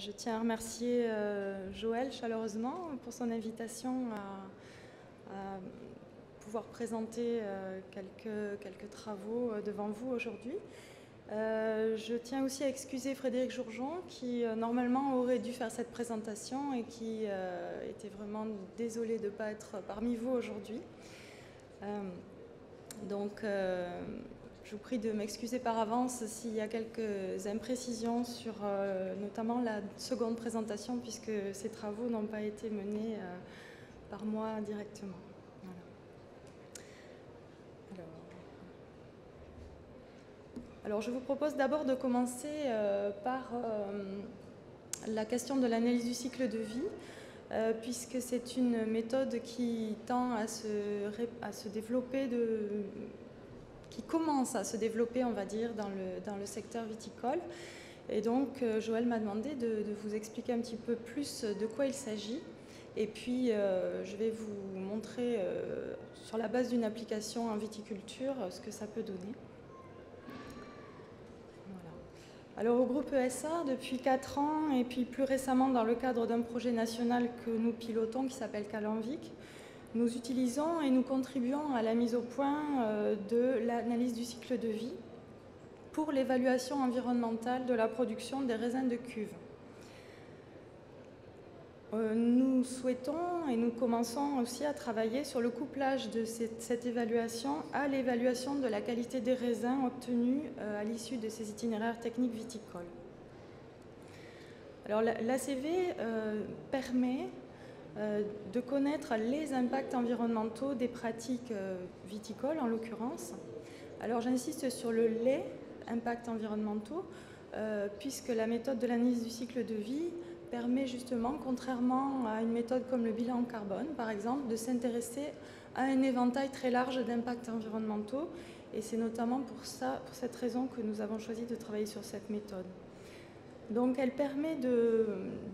Je tiens à remercier Joël chaleureusement pour son invitation à pouvoir présenter quelques travaux devant vous aujourd'hui. Je tiens aussi à excuser Frédéric Jourgeon qui normalement aurait dû faire cette présentation et qui était vraiment désolé de ne pas être parmi vous aujourd'hui. Je vous prie de m'excuser par avance s'il y a quelques imprécisions sur notamment la seconde présentation, puisque ces travaux n'ont pas été menés par moi directement. Voilà. Alors, je vous propose d'abord de commencer par la question de l'analyse du cycle de vie, puisque c'est une méthode qui tend à se développer qui commence à se développer, on va dire, dans le secteur viticole. Et donc, Joël m'a demandé de vous expliquer un petit peu plus de quoi il s'agit. Et puis, je vais vous montrer, sur la base d'une application en viticulture, ce que ça peut donner. Voilà. Alors, au groupe ESA, depuis 4 ans, et puis plus récemment dans le cadre d'un projet national que nous pilotons qui s'appelle Calanvic, nous utilisons et nous contribuons à la mise au point de l'analyse du cycle de vie pour l'évaluation environnementale de la production des raisins de cuve. Nous souhaitons et nous commençons aussi à travailler sur le couplage de cette évaluation à l'évaluation de la qualité des raisins obtenus à l'issue de ces itinéraires techniques viticoles. Alors l'ACV permet de connaître les impacts environnementaux des pratiques viticoles en l'occurrence. Alors j'insiste sur le les impacts environnementaux puisque la méthode de l'analyse du cycle de vie permet justement, contrairement à une méthode comme le bilan carbone par exemple, de s'intéresser à un éventail très large d'impacts environnementaux, et c'est notamment pour cette raison que nous avons choisi de travailler sur cette méthode. Donc elle permet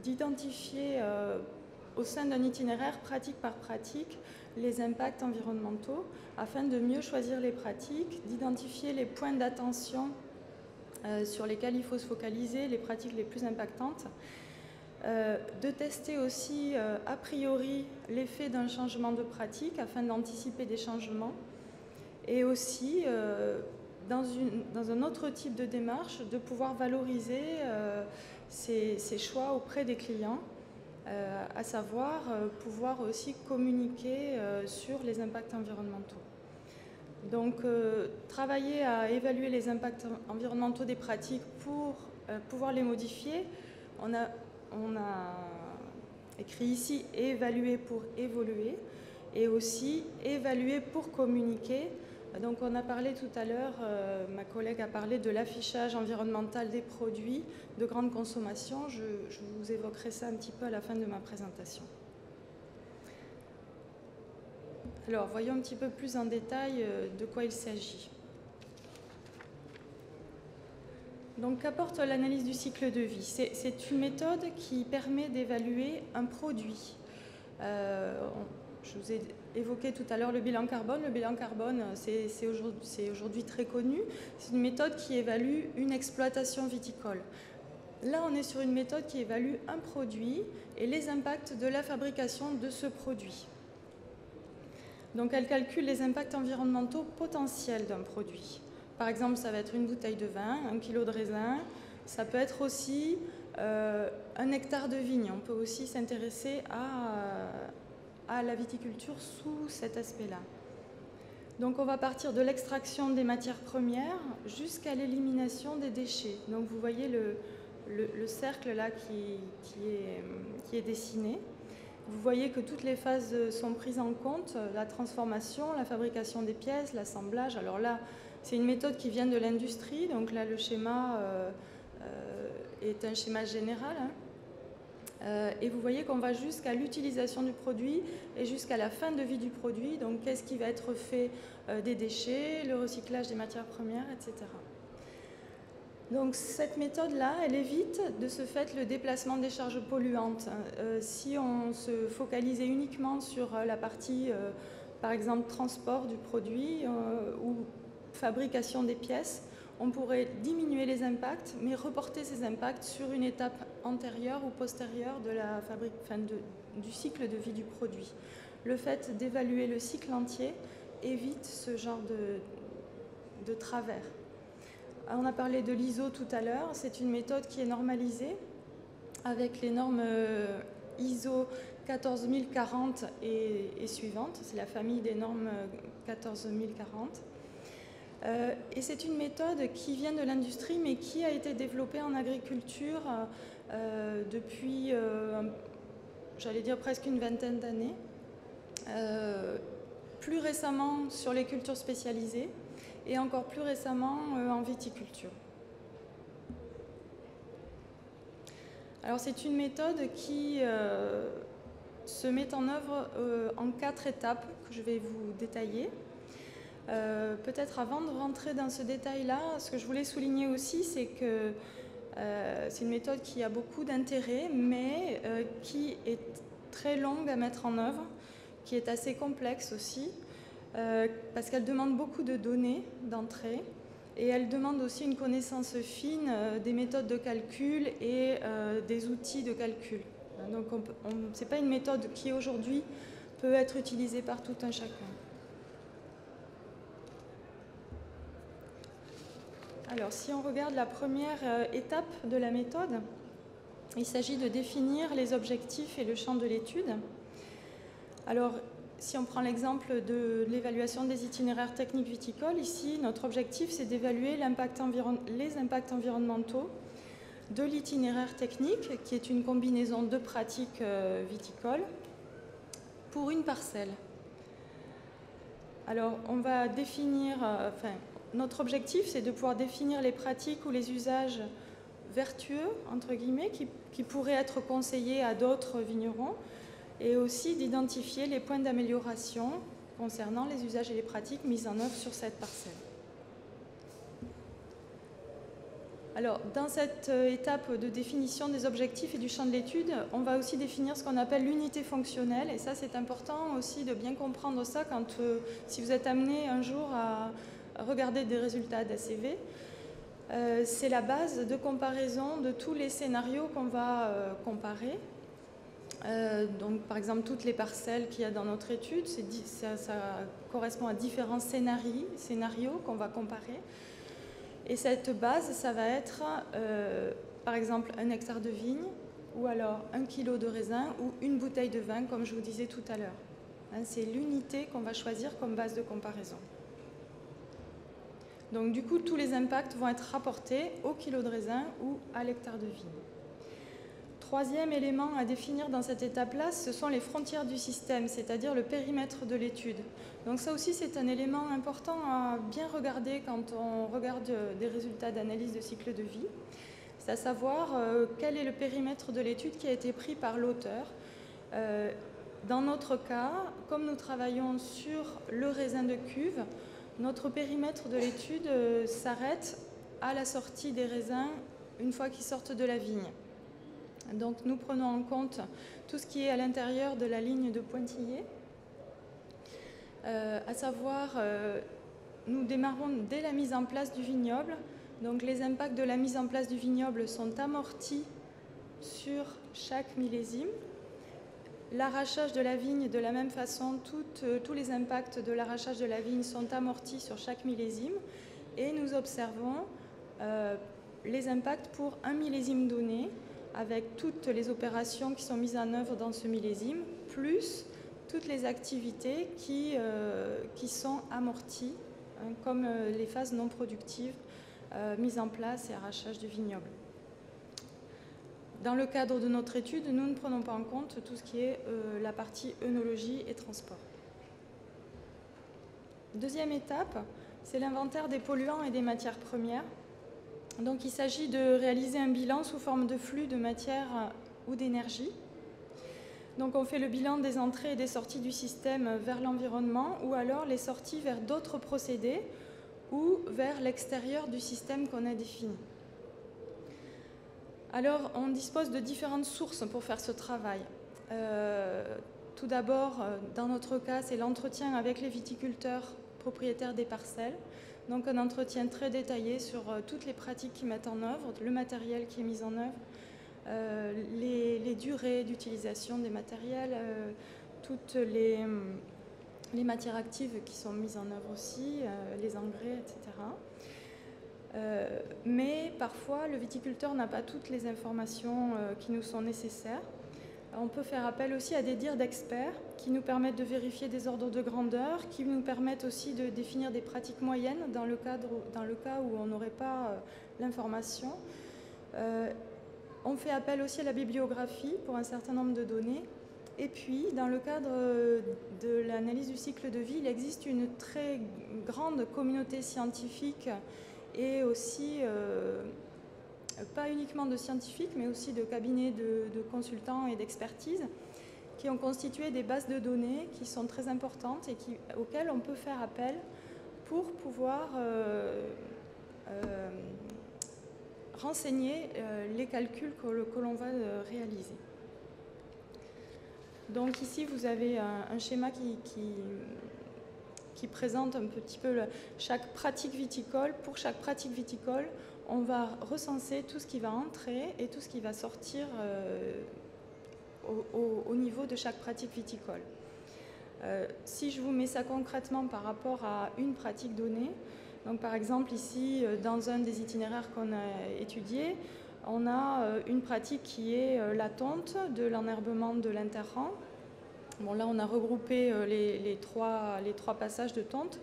d'identifier au sein d'un itinéraire, pratique par pratique, les impacts environnementaux, afin de mieux choisir les pratiques, d'identifier les points d'attention sur lesquels il faut se focaliser, les pratiques les plus impactantes, de tester aussi a priori l'effet d'un changement de pratique afin d'anticiper des changements, et aussi dans un autre type de démarche, de pouvoir valoriser ces choix auprès des clients, à savoir pouvoir aussi communiquer sur les impacts environnementaux. Donc, travailler à évaluer les impacts environnementaux des pratiques pour pouvoir les modifier. On a écrit ici « évaluer pour évoluer » et aussi « évaluer pour communiquer ». Donc on a parlé tout à l'heure, ma collègue a parlé de l'affichage environnemental des produits de grande consommation. Je vous évoquerai ça un petit peu à la fin de ma présentation. Alors voyons un petit peu plus en détail de quoi il s'agit. Donc qu'apporte l'analyse du cycle de vie? C'est une méthode qui permet d'évaluer un produit. Je vous ai évoqué tout à l'heure le bilan carbone. Le bilan carbone, c'est aujourd'hui très connu. C'est une méthode qui évalue une exploitation viticole. Là, on est sur une méthode qui évalue un produit et les impacts de la fabrication de ce produit. Donc, elle calcule les impacts environnementaux potentiels d'un produit. Par exemple, ça va être une bouteille de vin, 1 kilo de raisin. Ça peut être aussi 1 hectare de vigne. On peut aussi s'intéresser à la viticulture sous cet aspect-là. Donc on va partir de l'extraction des matières premières jusqu'à l'élimination des déchets. Donc vous voyez le cercle là qui est dessiné. Vous voyez que toutes les phases sont prises en compte, la transformation, la fabrication des pièces, l'assemblage. Alors là, c'est une méthode qui vient de l'industrie, donc là le schéma est un schéma général. Et vous voyez qu'on va jusqu'à l'utilisation du produit et jusqu'à la fin de vie du produit. Donc, qu'est-ce qui va être fait des déchets, le recyclage des matières premières, etc. Donc, cette méthode-là, elle évite de ce fait le déplacement des charges polluantes. Si on se focalisait uniquement sur la partie, par exemple, transport du produit ou fabrication des pièces, on pourrait diminuer les impacts, mais reporter ces impacts sur une étape antérieure ou postérieure de la fabrique, du cycle de vie du produit. Le fait d'évaluer le cycle entier évite ce genre de travers. On a parlé de l'ISO tout à l'heure, c'est une méthode qui est normalisée avec les normes ISO 14040 et suivantes, c'est la famille des normes 14040. Et c'est une méthode qui vient de l'industrie mais qui a été développée en agriculture depuis, j'allais dire presque une vingtaine d'années. Plus récemment sur les cultures spécialisées et encore plus récemment en viticulture. Alors c'est une méthode qui se met en œuvre en 4 étapes que je vais vous détailler. Peut-être avant de rentrer dans ce détail-là, ce que je voulais souligner aussi, c'est que c'est une méthode qui a beaucoup d'intérêt, mais qui est très longue à mettre en œuvre, qui est assez complexe aussi, parce qu'elle demande beaucoup de données d'entrée et elle demande aussi une connaissance fine des méthodes de calcul et des outils de calcul. Donc ce n'est pas une méthode qui aujourd'hui peut être utilisée par tout un chacun. Alors si on regarde la première étape de la méthode, il s'agit de définir les objectifs et le champ de l'étude. Alors, si on prend l'exemple de l'évaluation des itinéraires techniques viticoles, ici, notre objectif, c'est d'évaluer les impacts environnementaux de l'itinéraire technique, qui est une combinaison de pratiques viticoles, pour une parcelle. Alors, on va définir, notre objectif, c'est de pouvoir définir les pratiques ou les usages vertueux, entre guillemets, qui pourraient être conseillés à d'autres vignerons, et aussi d'identifier les points d'amélioration concernant les usages et les pratiques mises en œuvre sur cette parcelle. Alors, dans cette étape de définition des objectifs et du champ de l'étude, on va aussi définir ce qu'on appelle l'unité fonctionnelle, et ça c'est important aussi de bien comprendre ça quand, si vous êtes amené un jour à regarder des résultats d'ACV. C'est la base de comparaison de tous les scénarios qu'on va comparer. Donc, par exemple, toutes les parcelles qu'il y a dans notre étude, ça correspond à différents scénarios qu'on va comparer. Et cette base, ça va être, par exemple, 1 hectare de vigne, ou alors 1 kilo de raisin, ou une bouteille de vin, comme je vous disais tout à l'heure. C'est l'unité qu'on va choisir comme base de comparaison. Donc, du coup, tous les impacts vont être rapportés au kilo de raisin ou à l'hectare de vigne. Troisième élément à définir dans cette étape-là, ce sont les frontières du système, c'est-à dire le périmètre de l'étude. Donc ça aussi, c'est un élément important à bien regarder quand on regarde des résultats d'analyse de cycle de vie. C'est à savoir quel est le périmètre de l'étude qui a été pris par l'auteur. Dans notre cas, comme nous travaillons sur le raisin de cuve, notre périmètre de l'étude s'arrête à la sortie des raisins une fois qu'ils sortent de la vigne. Donc nous prenons en compte tout ce qui est à l'intérieur de la ligne de pointillé, à savoir nous démarrons dès la mise en place du vignoble. Donc les impacts de la mise en place du vignoble sont amortis sur chaque millésime. L'arrachage de la vigne, de la même façon, tous les impacts de l'arrachage de la vigne sont amortis sur chaque millésime et nous observons les impacts pour un millésime donné, avec toutes les opérations qui sont mises en œuvre dans ce millésime, plus toutes les activités qui sont amorties, comme les phases non productives, mise en place et arrachage du vignoble. Dans le cadre de notre étude, nous ne prenons pas en compte tout ce qui est la partie œnologie et transport. Deuxième étape, c'est l'inventaire des polluants et des matières premières. Donc il s'agit de réaliser un bilan sous forme de flux de matière ou d'énergie. Donc on fait le bilan des entrées et des sorties du système vers l'environnement ou alors les sorties vers d'autres procédés ou vers l'extérieur du système qu'on a défini. Alors on dispose de différentes sources pour faire ce travail. Tout d'abord, dans notre cas, c'est l'entretien avec les viticulteurs propriétaires des parcelles. Donc un entretien très détaillé sur toutes les pratiques qu'ils mettent en œuvre, le matériel qui est mis en œuvre, les durées d'utilisation des matériels, toutes les matières actives qui sont mises en œuvre aussi, les engrais, etc. Mais parfois, le viticulteur n'a pas toutes les informations qui nous sont nécessaires. On peut faire appel aussi à des dires d'experts qui nous permettent de vérifier des ordres de grandeur, qui nous permettent aussi de définir des pratiques moyennes dans le cas où on n'aurait pas l'information. On fait appel aussi à la bibliographie pour un certain nombre de données. Et puis, dans le cadre de l'analyse du cycle de vie, il existe une très grande communauté scientifique et aussi, pas uniquement de scientifiques, mais aussi de cabinets de consultants et d'expertise qui ont constitué des bases de données qui sont très importantes et auxquelles on peut faire appel pour pouvoir renseigner les calculs que l'on va réaliser. Donc ici, vous avez un schéma qui présente un petit peu chaque pratique viticole. Pour chaque pratique viticole, on va recenser tout ce qui va entrer et tout ce qui va sortir au niveau de chaque pratique viticole. Si je vous mets ça concrètement par rapport à une pratique donnée, donc par exemple ici, dans un des itinéraires qu'on a étudiés, on a une pratique qui est la tonte de l'enherbement de l'interrang. Bon, là, on a regroupé les trois passages de tonte.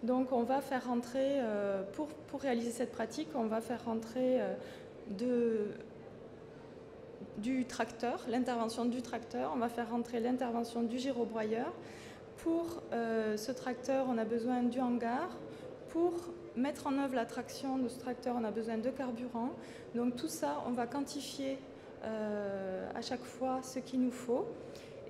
Donc, on va faire rentrer, pour réaliser cette pratique, on va faire rentrer du tracteur, l'intervention du tracteur. On va faire rentrer l'intervention du gyrobroyeur. Pour ce tracteur, on a besoin du hangar. Pour mettre en œuvre la traction de ce tracteur, on a besoin de carburant. Donc tout ça, on va quantifier à chaque fois ce qu'il nous faut.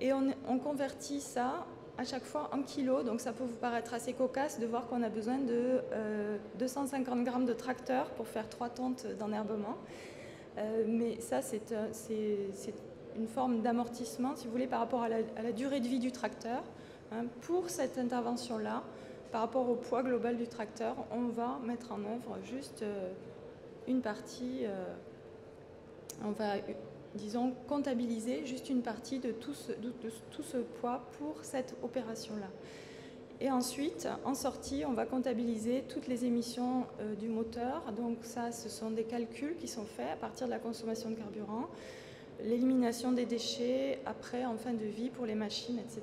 Et on convertit ça à chaque fois en kilos. Donc ça peut vous paraître assez cocasse de voir qu'on a besoin de 250 grammes de tracteur pour faire 3 tontes d'enherbement. Mais ça, c'est une forme d'amortissement, si vous voulez, par rapport à la durée de vie du tracteur. Hein, pour cette intervention-là, par rapport au poids global du tracteur, on va mettre en œuvre juste une partie, on va, disons, comptabiliser juste une partie de tout ce poids pour cette opération-là. Et ensuite, en sortie, on va comptabiliser toutes les émissions du moteur. Donc ça, ce sont des calculs qui sont faits à partir de la consommation de carburant, l'élimination des déchets après, en fin de vie, pour les machines, etc.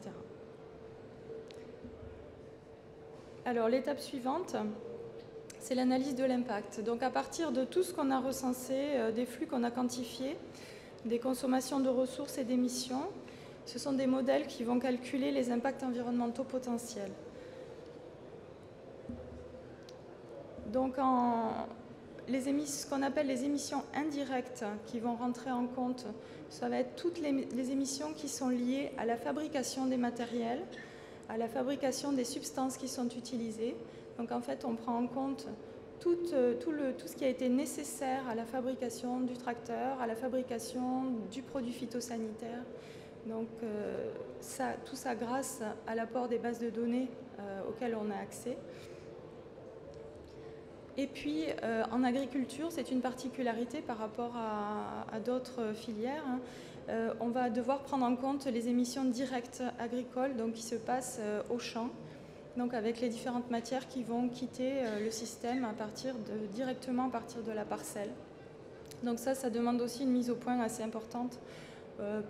Alors, l'étape suivante, c'est l'analyse de l'impact. Donc, à partir de tout ce qu'on a recensé, des flux qu'on a quantifiés, des consommations de ressources et d'émissions, ce sont des modèles qui vont calculer les impacts environnementaux potentiels. Donc, ce qu'on appelle les émissions indirectes qui vont rentrer en compte, ça va être toutes les émissions qui sont liées à la fabrication des matériels, à la fabrication des substances qui sont utilisées. Donc en fait, on prend en compte tout ce qui a été nécessaire à la fabrication du tracteur, à la fabrication du produit phytosanitaire. Donc tout ça grâce à l'apport des bases de données auxquelles on a accès. Et puis en agriculture, c'est une particularité par rapport à d'autres filières. Hein. On va devoir prendre en compte les émissions directes agricoles, donc qui se passent au champ, donc avec les différentes matières qui vont quitter le système directement à partir de la parcelle. Donc ça demande aussi une mise au point assez importante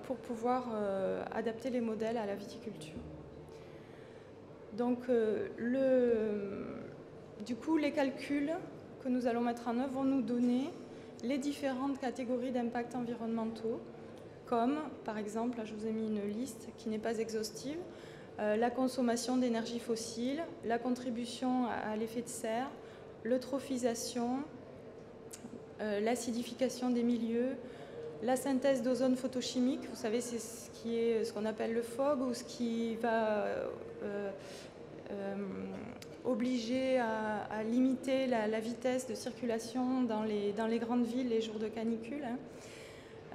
pour pouvoir adapter les modèles à la viticulture. Donc du coup, les calculs que nous allons mettre en œuvre vont nous donner les différentes catégories d'impacts environnementaux, comme, par exemple, là je vous ai mis une liste qui n'est pas exhaustive, la consommation d'énergie fossile, la contribution à l'effet de serre, l'eutrophisation, l'acidification des milieux, la synthèse d'ozone photochimique, vous savez, c'est ce qu'on appelle le FOG, ou ce qui va obliger à limiter la vitesse de circulation dans les grandes villes les jours de canicule. Hein.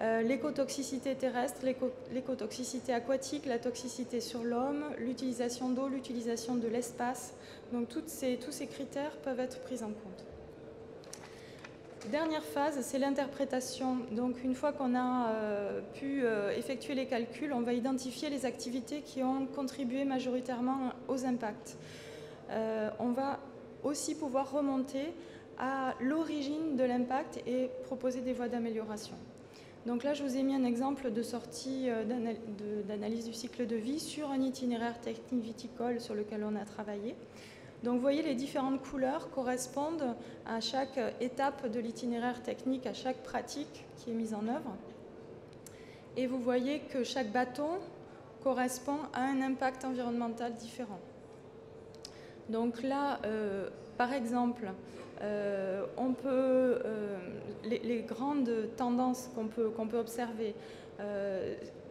l'écotoxicité terrestre, l'écotoxicité aquatique, la toxicité sur l'homme, l'utilisation d'eau, l'utilisation de l'espace. Donc tous ces critères peuvent être pris en compte. Dernière phase, c'est l'interprétation. Donc une fois qu'on a pu effectuer les calculs, on va identifier les activités qui ont contribué majoritairement aux impacts. On va aussi pouvoir remonter à l'origine de l'impact et proposer des voies d'amélioration. Donc là, je vous ai mis un exemple de sortie d'analyse du cycle de vie sur un itinéraire technique viticole sur lequel on a travaillé. Donc vous voyez, les différentes couleurs correspondent à chaque étape de l'itinéraire technique, à chaque pratique qui est mise en œuvre. Et vous voyez que chaque bâton correspond à un impact environnemental différent. Donc là, par exemple, les grandes tendances qu'on peut observer,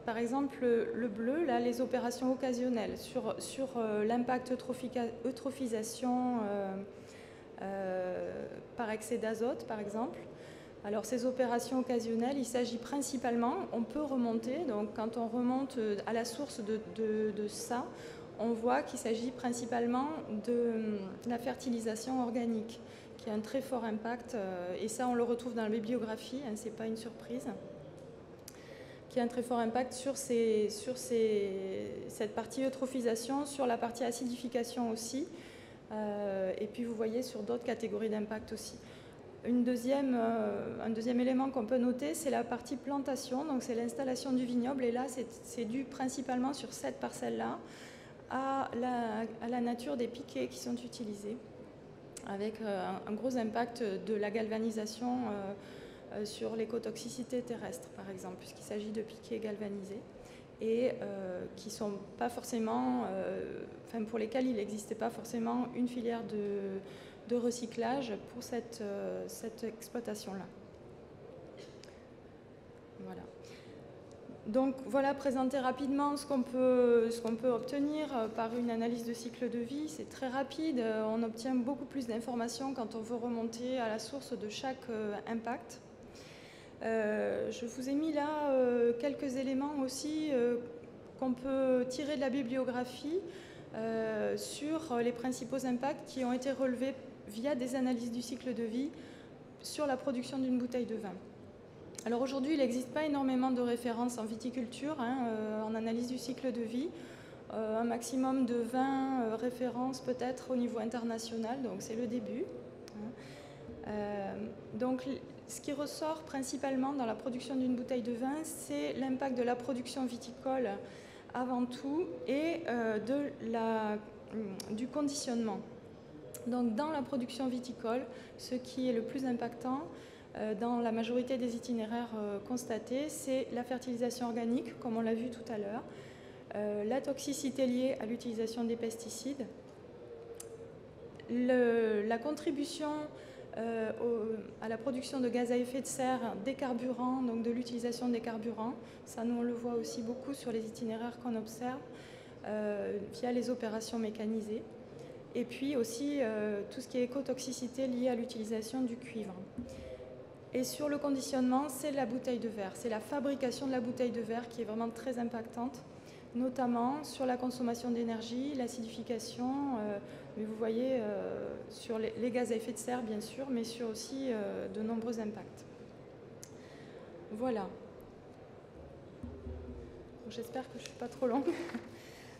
par exemple le bleu, là, les opérations occasionnelles sur l'impact eutrophisation par excès d'azote, par exemple. Alors ces opérations occasionnelles, il s'agit principalement, on peut remonter, donc quand on remonte à la source de ça, on voit qu'il s'agit principalement de la fertilisation organique, qui a un très fort impact, et ça on le retrouve dans la bibliographie, hein, c'est pas une surprise, qui a un très fort impact sur cette partie eutrophisation, sur la partie acidification aussi, et puis vous voyez sur d'autres catégories d'impact aussi. Un deuxième élément qu'on peut noter, c'est la partie plantation, donc c'est l'installation du vignoble, et là c'est dû principalement sur cette parcelle-là à la nature des piquets qui sont utilisés, avec un gros impact de la galvanisation sur l'écotoxicité terrestre, par exemple, puisqu'il s'agit de piquets galvanisés et qui ne sont pas forcément, pour lesquels il n'existait pas forcément une filière de recyclage pour cette exploitation-là. Voilà. Donc voilà, présenter rapidement ce qu'on peut obtenir par une analyse de cycle de vie. C'est très rapide, on obtient beaucoup plus d'informations quand on veut remonter à la source de chaque impact. Je vous ai mis là quelques éléments aussi qu'on peut tirer de la bibliographie sur les principaux impacts qui ont été relevés via des analyses du cycle de vie sur la production d'une bouteille de vin. Alors aujourd'hui, il n'existe pas énormément de références en viticulture, en analyse du cycle de vie, un maximum de 20 références peut-être au niveau international, donc c'est le début. Donc ce qui ressort principalement dans la production d'une bouteille de vin, c'est l'impact de la production viticole avant tout et du conditionnement. Donc dans la production viticole, ce qui est le plus impactant dans la majorité des itinéraires constatés, c'est la fertilisation organique, comme on l'a vu tout à l'heure, la toxicité liée à l'utilisation des pesticides, la contribution à la production de gaz à effet de serre des carburants, donc de l'utilisation des carburants. Ça, nous, on le voit aussi beaucoup sur les itinéraires qu'on observe via les opérations mécanisées. Et puis aussi tout ce qui est écotoxicité liée à l'utilisation du cuivre. Et sur le conditionnement, c'est la bouteille de verre. C'est la fabrication de la bouteille de verre qui est vraiment très impactante, notamment sur la consommation d'énergie, l'acidification, mais vous voyez sur les gaz à effet de serre bien sûr, mais sur aussi de nombreux impacts. Voilà. J'espère que je ne suis pas trop longue.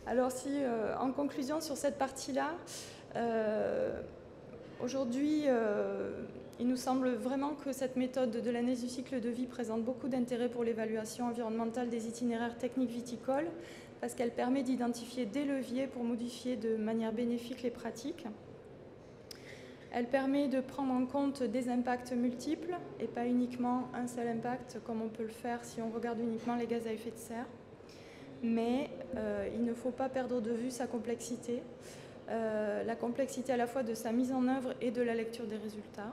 Alors si, en conclusion sur cette partie-là, aujourd'hui, il nous semble vraiment que cette méthode de l'analyse du cycle de vie présente beaucoup d'intérêt pour l'évaluation environnementale des itinéraires techniques viticoles, parce qu'elle permet d'identifier des leviers pour modifier de manière bénéfique les pratiques. Elle permet de prendre en compte des impacts multiples et pas uniquement un seul impact, comme on peut le faire si on regarde uniquement les gaz à effet de serre. Mais il ne faut pas perdre de vue sa complexité, la complexité à la fois de sa mise en œuvre et de la lecture des résultats.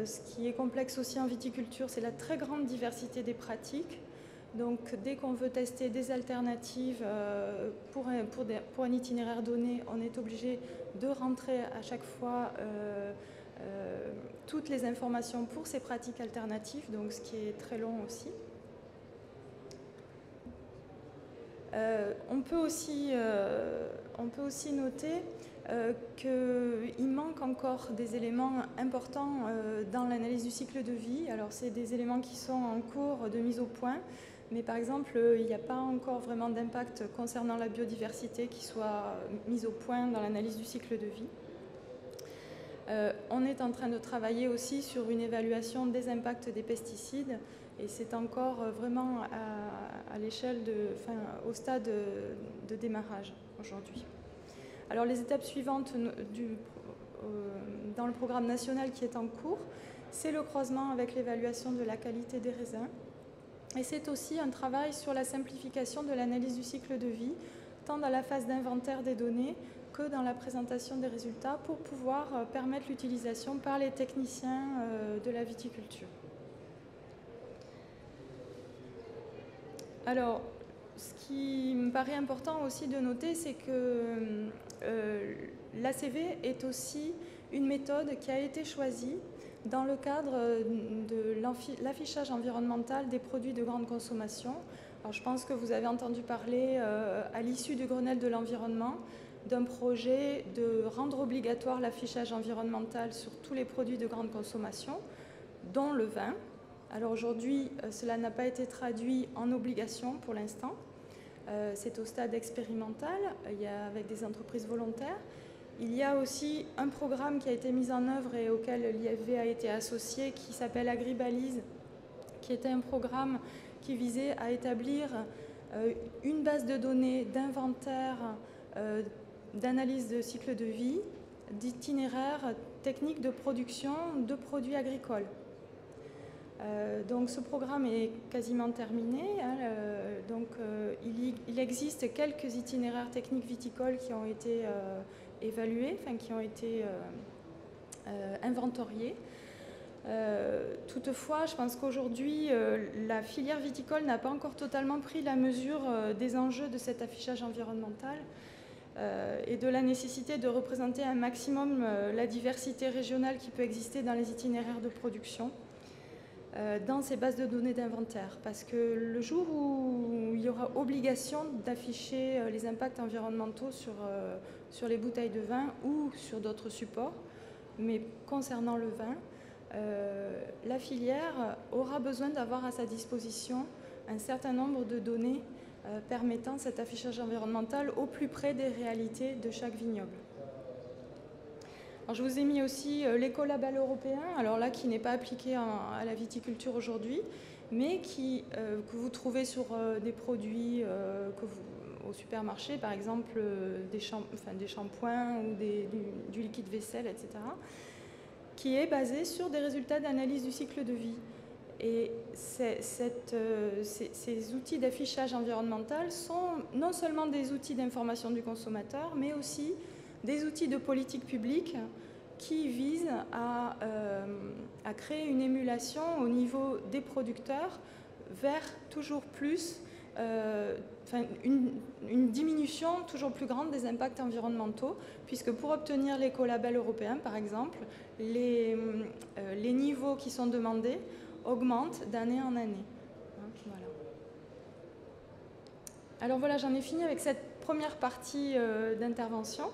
Ce qui est complexe aussi en viticulture, c'est la très grande diversité des pratiques. Donc dès qu'on veut tester des alternatives pour un itinéraire donné, on est obligé de rentrer à chaque fois toutes les informations pour ces pratiques alternatives, donc ce qui est très long aussi. On peut aussi noter qu'il manque encore des éléments importants dans l'analyse du cycle de vie. Alors c'est des éléments qui sont en cours de mise au point, mais par exemple il n'y a pas encore vraiment d'impact concernant la biodiversité qui soit mis au point dans l'analyse du cycle de vie. On est en train de travailler aussi sur une évaluation des impacts des pesticides, et c'est encore vraiment à l'échelle, au stade de démarrage aujourd'hui. Alors les étapes suivantes dans le programme national qui est en cours, c'est le croisement avec l'évaluation de la qualité des raisins, et c'est aussi un travail sur la simplification de l'analyse du cycle de vie, tant dans la phase d'inventaire des données que dans la présentation des résultats, pour pouvoir permettre l'utilisation par les techniciens de la viticulture. Alors, ce qui me paraît important aussi de noter, c'est que l'ACV est aussi une méthode qui a été choisie dans le cadre de l'affichage environnemental des produits de grande consommation. Alors, je pense que vous avez entendu parler à l'issue du Grenelle de l'environnement d'un projet de rendre obligatoire l'affichage environnemental sur tous les produits de grande consommation, dont le vin. Alors aujourd'hui, cela n'a pas été traduit en obligation pour l'instant. C'est au stade expérimental, avec des entreprises volontaires. Il y a aussi un programme qui a été mis en œuvre et auquel l'IFV a été associé, qui s'appelle Agribalise, qui était un programme qui visait à établir une base de données d'inventaire, d'analyse de cycle de vie, d'itinéraire technique de production de produits agricoles. Donc ce programme est quasiment terminé. Il existe quelques itinéraires techniques viticoles qui ont été évalués, qui ont été inventoriés. Toutefois, je pense qu'aujourd'hui, la filière viticole n'a pas encore totalement pris la mesure des enjeux de cet affichage environnemental et de la nécessité de représenter un maximum la diversité régionale qui peut exister dans les itinéraires de production, dans ces bases de données d'inventaire. Parce que le jour où il y aura obligation d'afficher les impacts environnementaux sur les bouteilles de vin ou sur d'autres supports, mais concernant le vin, la filière aura besoin d'avoir à sa disposition un certain nombre de données permettant cet affichage environnemental au plus près des réalités de chaque vignoble. Alors, je vous ai mis aussi l'écolabel européen, alors là qui n'est pas appliqué à la viticulture aujourd'hui, mais que vous trouvez sur des produits au supermarché, par exemple des shampoings ou du liquide vaisselle, etc., qui est basé sur des résultats d'analyse du cycle de vie. Et ces outils d'affichage environnemental sont non seulement des outils d'information du consommateur, mais aussi des outils de politique publique qui visent à créer une émulation au niveau des producteurs vers toujours plus, une diminution toujours plus grande des impacts environnementaux, puisque pour obtenir l'écolabel européen, par exemple, les niveaux qui sont demandés augmentent d'année en année. Voilà. Alors voilà, j'en ai fini avec cette première partie d'intervention.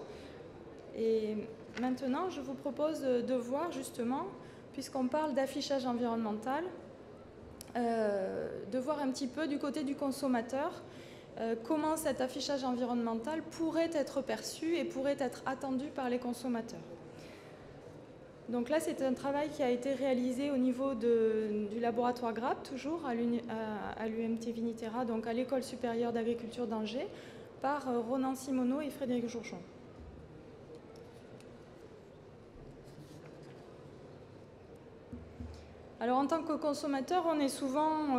Et maintenant, je vous propose de voir justement, puisqu'on parle d'affichage environnemental, de voir un petit peu du côté du consommateur comment cet affichage environnemental pourrait être perçu et pourrait être attendu par les consommateurs. Donc là, c'est un travail qui a été réalisé au niveau du laboratoire GRAP, toujours à l'UMT Viniterra, donc à l'École supérieure d'agriculture d'Angers, par Ronan Simoneau et Frédéric Jourjon. Alors en tant que consommateur, on est souvent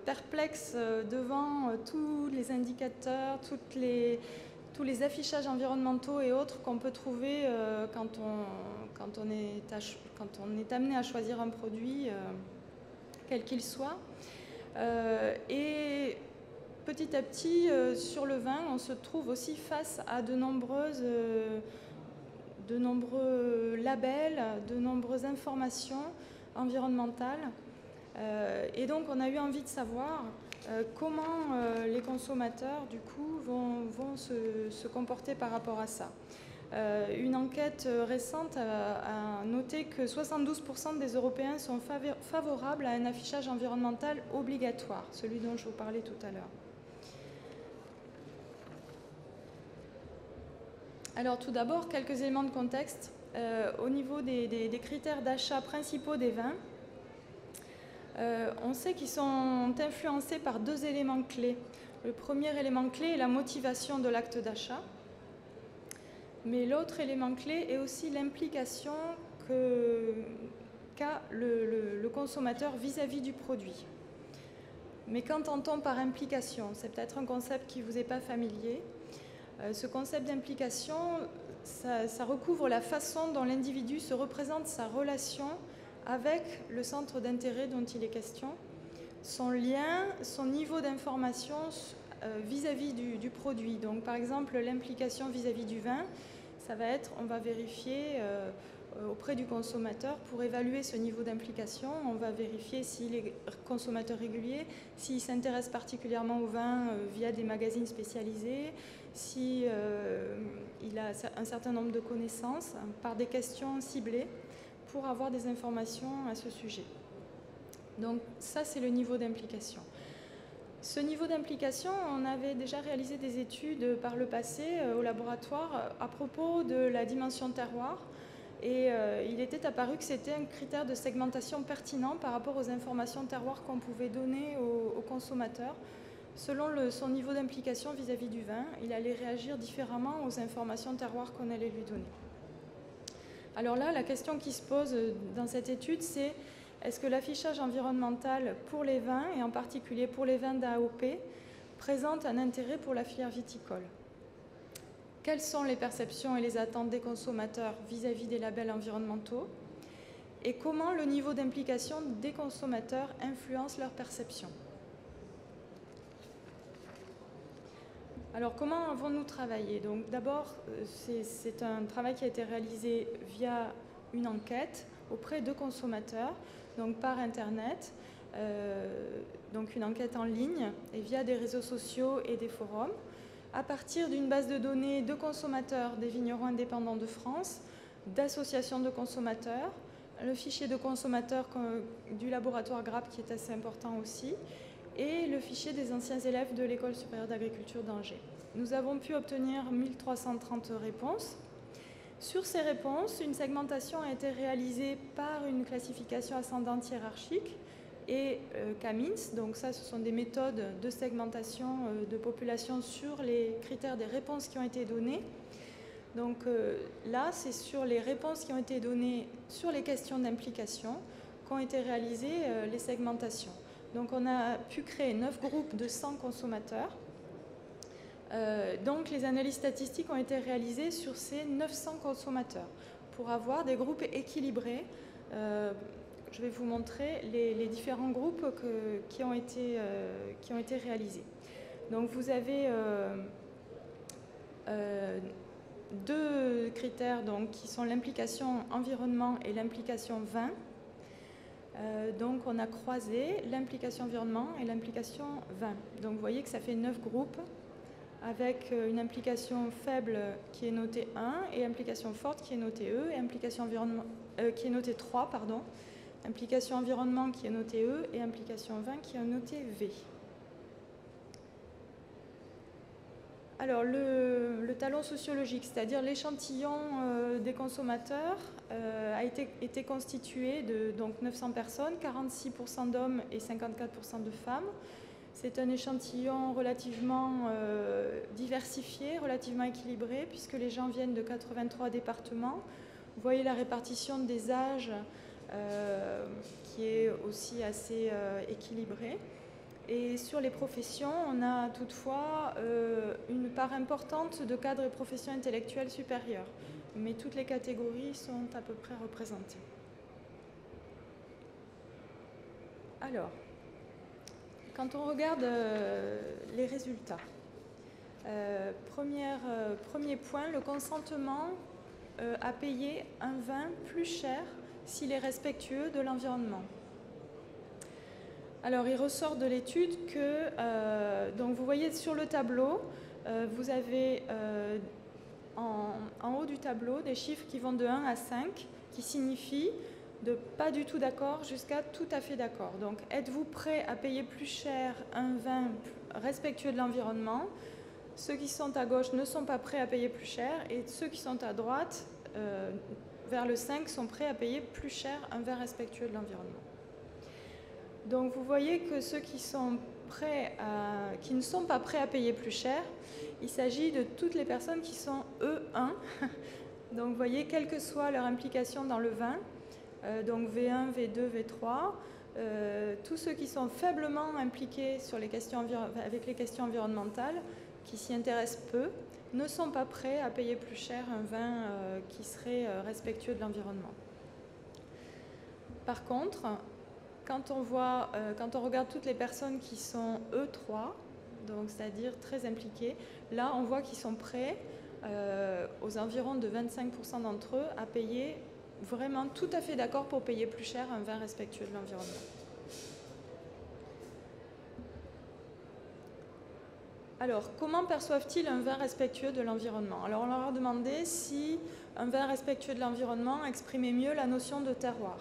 perplexe devant tous les indicateurs, tous les affichages environnementaux et autres qu'on peut trouver quand on est amené à choisir un produit, quel qu'il soit. Et petit à petit, sur le vin, on se trouve aussi face à de nombreuses de nombreux labels, de nombreuses informations environnementales. Et donc on a eu envie de savoir comment les consommateurs du coup vont se comporter par rapport à ça. Une enquête récente a noté que 72% des Européens sont favorables à un affichage environnemental obligatoire, celui dont je vous parlais tout à l'heure. Alors tout d'abord, quelques éléments de contexte. Au niveau des critères d'achat principaux des vins, on sait qu'ils sont influencés par deux éléments clés. Le premier élément clé est la motivation de l'acte d'achat, mais l'autre élément clé est aussi l'implication qu'a le consommateur vis-à-vis du produit. Mais qu'entend-on par implication? C'est peut-être un concept qui ne vous est pas familier. Ce concept d'implication, ça recouvre la façon dont l'individu se représente sa relation avec le centre d'intérêt dont il est question, son lien, son niveau d'information vis-à-vis du produit. Donc par exemple, l'implication vis-à-vis du vin, ça va être, on va vérifier auprès du consommateur pour évaluer ce niveau d'implication. On va vérifier s'il est consommateur régulier, s'il s'intéresse particulièrement au vin via des magazines spécialisés, s'il a un certain nombre de connaissances par des questions ciblées pour avoir des informations à ce sujet. Donc ça, c'est le niveau d'implication. Ce niveau d'implication, on avait déjà réalisé des études par le passé au laboratoire à propos de la dimension terroir. Et il était apparu que c'était un critère de segmentation pertinent par rapport aux informations terroir qu'on pouvait donner aux consommateurs. Selon son niveau d'implication vis-à-vis du vin, il allait réagir différemment aux informations terroir qu'on allait lui donner. Alors là, la question qui se pose dans cette étude, c'est est-ce que l'affichage environnemental pour les vins, et en particulier pour les vins d'AOP, présente un intérêt pour la filière viticole? Quelles sont les perceptions et les attentes des consommateurs vis-à-vis des labels environnementaux? Et comment le niveau d'implication des consommateurs influence leur perception? Alors comment avons-nous travaillé? Donc d'abord, c'est un travail qui a été réalisé via une enquête auprès de consommateurs, donc par Internet, donc une enquête en ligne et via des réseaux sociaux et des forums, à partir d'une base de données de consommateurs des vignerons indépendants de France, d'associations de consommateurs, le fichier de consommateurs du laboratoire GRAP qui est assez important aussi, et le fichier des anciens élèves de l'École supérieure d'agriculture d'Angers. Nous avons pu obtenir 1330 réponses. Sur ces réponses, une segmentation a été réalisée par une classification ascendante hiérarchique et Kamins. Donc ça, ce sont des méthodes de segmentation de population sur les critères des réponses qui ont été données. Donc là, c'est sur les réponses qui ont été données sur les questions d'implication qu'ont été réalisées les segmentations. Donc on a pu créer 9 groupes de 100 consommateurs. Donc les analyses statistiques ont été réalisées sur ces 900 consommateurs pour avoir des groupes équilibrés. Je vais vous montrer les différents groupes qui ont été réalisés. Donc vous avez deux critères donc, qui sont l'implication environnement et l'implication vin. Donc on a croisé l'implication environnement et l'implication vin. Donc vous voyez que ça fait 9 groupes avec une implication faible qui est notée 1 et implication forte qui est notée E et implication environnement qui est notée 3, pardon. Implication environnement qui est notée E et implication vin qui est notée V. Alors le talon sociologique, c'est-à-dire l'échantillon des consommateurs, a été constitué de donc 900 personnes, 46% d'hommes et 54% de femmes. C'est un échantillon relativement diversifié, relativement équilibré, puisque les gens viennent de 83 départements. Vous voyez la répartition des âges qui est aussi assez équilibrée. Et sur les professions, on a toutefois une part importante de cadres et professions intellectuelles supérieures. Mais toutes les catégories sont à peu près représentées. Alors, quand on regarde les résultats, premier point, le consentement à payer un vin plus cher s'il est respectueux de l'environnement. Alors, il ressort de l'étude que, donc vous voyez sur le tableau, vous avez en haut du tableau des chiffres qui vont de 1 à 5, qui signifient de pas du tout d'accord jusqu'à tout à fait d'accord. Donc, êtes-vous prêt à payer plus cher un vin respectueux de l'environnement? Ceux qui sont à gauche ne sont pas prêts à payer plus cher, et ceux qui sont à droite, vers le 5, sont prêts à payer plus cher un vin respectueux de l'environnement. Donc vous voyez que ceux qui ne sont pas prêts à payer plus cher, il s'agit de toutes les personnes qui sont E1. Donc vous voyez, quelle que soit leur implication dans le vin, donc V1, V2, V3, tous ceux qui sont faiblement impliqués sur les questions avec les questions environnementales, qui s'y intéressent peu, ne sont pas prêts à payer plus cher un vin qui serait respectueux de l'environnement. Par contre, quand on regarde toutes les personnes qui sont E3, donc c'est-à-dire très impliquées, là on voit qu'ils sont prêts, aux environs de 25% d'entre eux, à payer vraiment tout à fait d'accord pour payer plus cher un vin respectueux de l'environnement. Alors, comment perçoivent-ils un vin respectueux de l'environnement? Alors, on leur a demandé si un vin respectueux de l'environnement exprimait mieux la notion de terroir.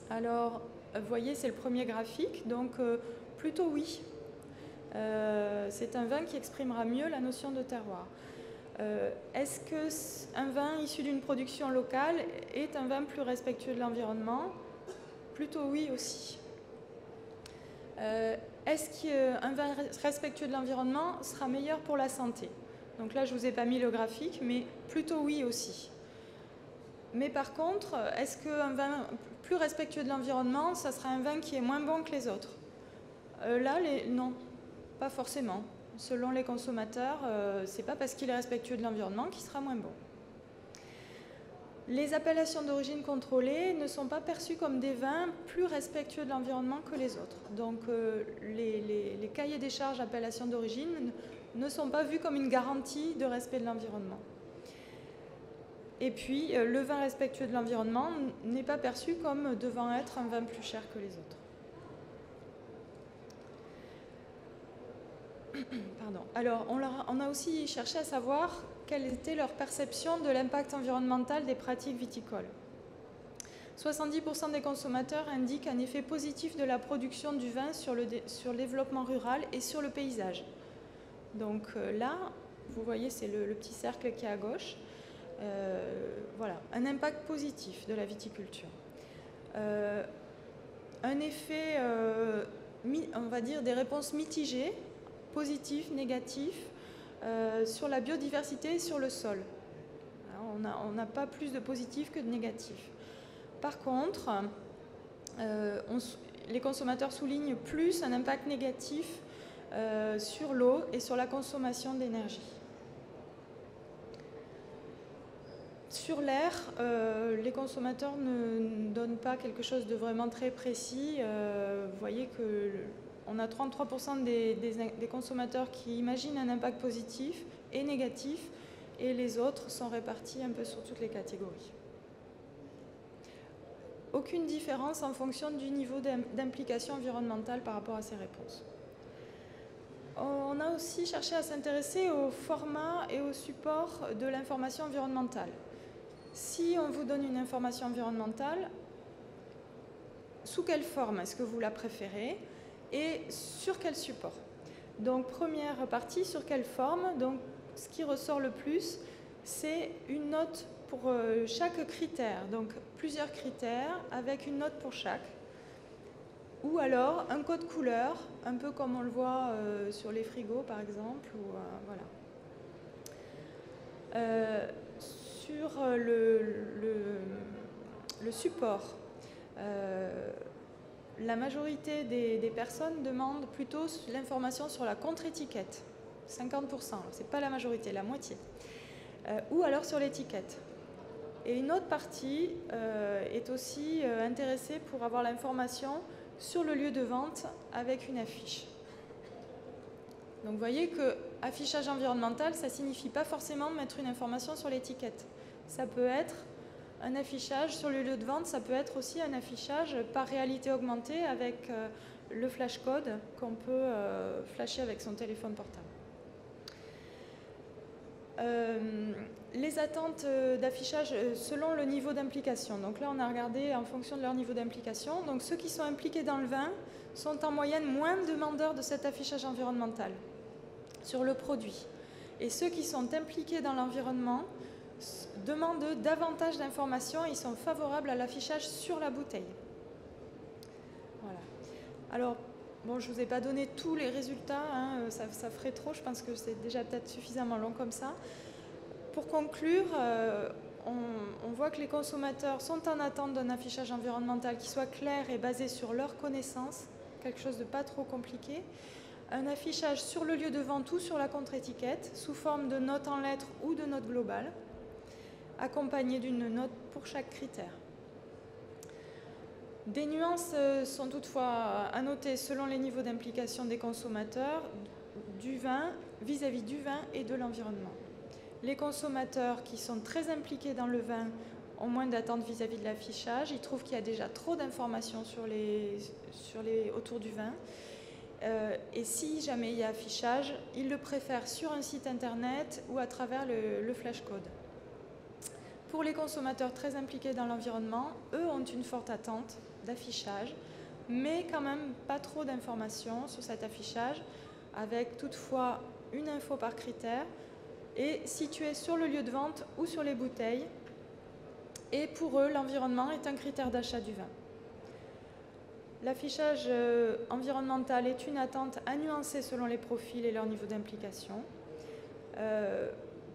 Alors, vous voyez, c'est le premier graphique, donc plutôt oui. C'est un vin qui exprimera mieux la notion de terroir. Est-ce qu'un vin issu d'une production locale est un vin plus respectueux de l'environnement? Plutôt oui aussi. Est-ce qu'un vin respectueux de l'environnement sera meilleur pour la santé? Donc là, je ne vous ai pas mis le graphique, mais plutôt oui aussi. Mais par contre, est-ce qu'un vin plus respectueux de l'environnement, ça sera un vin qui est moins bon que les autres? Là, non, pas forcément. Selon les consommateurs, ce n'est pas parce qu'il est respectueux de l'environnement qu'il sera moins bon. Les appellations d'origine contrôlée ne sont pas perçues comme des vins plus respectueux de l'environnement que les autres. Donc les cahiers des charges appellation d'origine ne sont pas vus comme une garantie de respect de l'environnement. Et puis, le vin respectueux de l'environnement n'est pas perçu comme devant être un vin plus cher que les autres. Pardon. Alors, on a aussi cherché à savoir quelle était leur perception de l'impact environnemental des pratiques viticoles. 70% des consommateurs indiquent un effet positif de la production du vin sur le développement rural et sur le paysage. Donc là, vous voyez, c'est le petit cercle qui est à gauche. Voilà, un impact positif de la viticulture. Un effet, on va dire, des réponses mitigées, positifs, négatifs, sur la biodiversité et sur le sol. On n'a pas plus de positifs que de négatifs. Par contre, les consommateurs soulignent plus un impact négatif sur l'eau et sur la consommation d'énergie. Sur l'air, les consommateurs ne donnent pas quelque chose de vraiment très précis. Vous voyez qu'on a 33% des consommateurs qui imaginent un impact positif et négatif, et les autres sont répartis un peu sur toutes les catégories. Aucune différence en fonction du niveau d'implication environnementale par rapport à ces réponses. On a aussi cherché à s'intéresser au format et au support de l'information environnementale. Si on vous donne une information environnementale, sous quelle forme est-ce que vous la préférez et sur quel support? Donc première partie, sur quelle forme? Donc ce qui ressort le plus, c'est une note pour chaque critère, donc plusieurs critères avec une note pour chaque. Ou alors un code couleur, un peu comme on le voit sur les frigos par exemple. Ou, voilà. Sur le support, la majorité des personnes demandent plutôt l'information sur la contre-étiquette, 50%, c'est pas la majorité, la moitié, ou alors sur l'étiquette. Et une autre partie est aussi intéressée pour avoir l'information sur le lieu de vente avec une affiche. Donc vous voyez que affichage environnemental, ça ne signifie pas forcément mettre une information sur l'étiquette. ça peut être un affichage sur le lieu de vente, ça peut être aussi un affichage par réalité augmentée avec le flash code qu'on peut flasher avec son téléphone portable. Les attentes d'affichage selon le niveau d'implication. Donc là, on a regardé en fonction de leur niveau d'implication. Donc ceux qui sont impliqués dans le vin sont en moyenne moins demandeurs de cet affichage environnemental sur le produit. Et ceux qui sont impliqués dans l'environnement demandent davantage d'informations, ils sont favorables à l'affichage sur la bouteille. Voilà. Alors, bon, je ne vous ai pas donné tous les résultats, hein, ça ferait trop, je pense que c'est déjà peut-être suffisamment long comme ça. Pour conclure, on voit que les consommateurs sont en attente d'un affichage environnemental qui soit clair et basé sur leurs connaissances, quelque chose de pas trop compliqué. Un affichage sur le lieu de vente ou sur la contre-étiquette, sous forme de note en lettres ou de note globale, accompagné d'une note pour chaque critère. Des nuances sont toutefois à noter selon les niveaux d'implication des consommateurs du vin vis-à-vis du vin et de l'environnement. Les consommateurs qui sont très impliqués dans le vin ont moins d'attentes vis-à-vis de l'affichage. Ils trouvent qu'il y a déjà trop d'informations autour du vin. Et si jamais il y a affichage, ils le préfèrent sur un site internet ou à travers le flash code. Pour les consommateurs très impliqués dans l'environnement, eux ont une forte attente d'affichage, mais quand même pas trop d'informations sur cet affichage, avec toutefois une info par critère et situé sur le lieu de vente ou sur les bouteilles. Et pour eux, l'environnement est un critère d'achat du vin. L'affichage environnemental est une attente à nuancer selon les profils et leur niveau d'implication.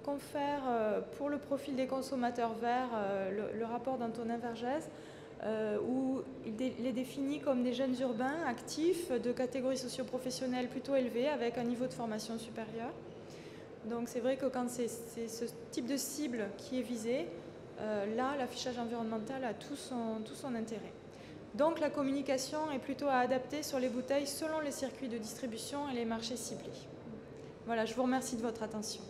Confère pour le profil des consommateurs verts le rapport d'Antonin Vergès, où il les définit comme des jeunes urbains actifs de catégorie socio-professionnelle plutôt élevée avec un niveau de formation supérieur. Donc c'est vrai que quand c'est ce type de cible qui est visé, là l'affichage environnemental a tout son intérêt. Donc la communication est plutôt à adapter sur les bouteilles selon les circuits de distribution et les marchés ciblés. Voilà, je vous remercie de votre attention.